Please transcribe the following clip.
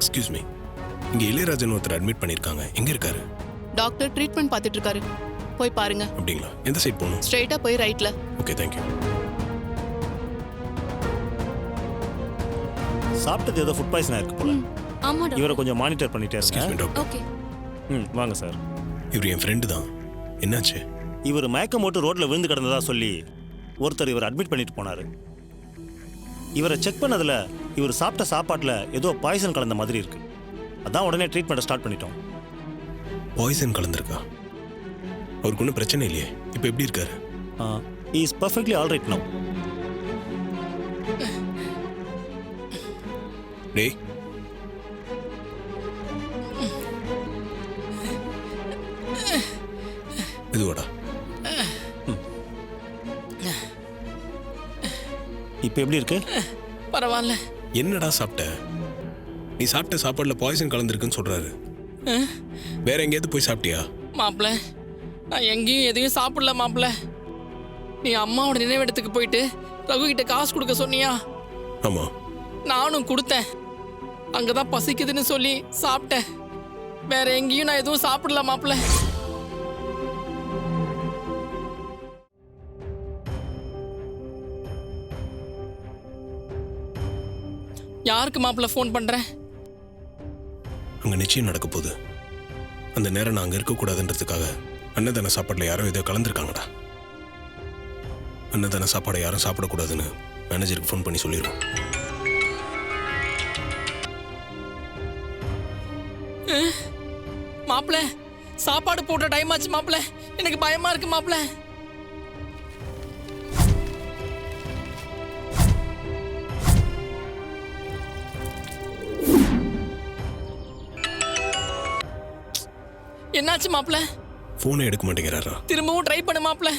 Excuse me, இங்க இளையராஜன் ஒருத்தர் admit பண்ணிருக்காங்க. எங்க இருக்காரு? டாக்டர் ட்ரீட்மெண்ட் பார்த்துட்டு இருக்காரு. போய் பாருங்க. அப்படிங்களா? எந்த சைட் போகணும்? ஸ்ட்ரைட்டா போய் ரைட்ல. Okay, thank you. சாப்பிட்டது ஏதோ ஃபுட் பாய்சன் ஆயிருக்கு போல. ஆமா டாக்டர். இவரை கொஞ்சம் மானிட்டர் பண்ணிட்டே எக்ஸ்கியூஸ் மீ இருங்க. டாக்டர். ஓகே. வாங்க சார். இவர் என் ஃப்ரெண்டு தான். என்னாச்சு? இவர் மயக்கம் போட்டு ரோட்ல விழுந்து கிடந்ததா சொல்லி ஒருத்தர் இவர் அட்மிட் பண்ணிட்டு போனாரு. இவரை செக் பண்ணதுல இவர் சாப்பிட்ட சாப்பாட்டுல ஏதோ பாய்சன் கலந்த மாதிரி இருக்கு. அதான் உடனே ட்ரீட்மெண்ட்டை ஸ்டார்ட் பண்ணிட்டோம். பாய்சன் கலந்துருக்கா? அவருக்கு ஒன்றும் பிரச்சனை இல்லையே. இப்போ எப்படி இருக்காரு? Is perfectly all right now. டேய், இதுவாடா. இப்போ எப்படி இருக்கு? பரவாயில்ல. என்னடா சாப்பிட்ட? நீ சாப்பிட்ட சாப்பாடுல பாய்சன் கலந்துருக்குன்னு சொல்றாரு. வேற எங்கேயாவது போய் சாப்பிட்டியா? மாப்பிள, நான் எங்கேயும் எதையும் சாப்பிடல மாப்பிள. நீ அம்மாவோட நினைவிடத்துக்கு போயிட்டு ரகு கிட்ட காசு கொடுக்க சொன்னியா? ஆமா. நானும் கொடுத்தேன். அங்கதான் பசிக்குதுன்னு சொல்லி சாப்பிட்டேன். வேற எங்கேயும் நான் எதுவும் சாப்பிடல மாப்பிள. யாருக்கு மாப்பிள ஃபோன் பண்றேன்? அங்க நிச்சயம் நடக்க போகுது. அந்த நேரம் நான் அங்க இருக்கக்கூடாதுன்றதுக்காக அன்னதான சாப்பாடுல யாரோ ஏதோ கலந்துருக்காங்கடா. அன்னதான சாப்பாடை யாரும் சாப்பிடக்கூடாதுன்னு மேனேஜருக்கு ஃபோன் பண்ணி சொல்லிடுவோம். மாப்பிள, சாப்பாடு போட்ட டைம் ஆச்சு மாப்பிள. எனக்கு பயமா இருக்கு மாப்பிள. என்னாச்சு மாப்பிள? ஃபோனை எடுக்க மாட்டேங்கிறாரா? திரும்பவும் ட்ரை பண்ணு மாப்பிள.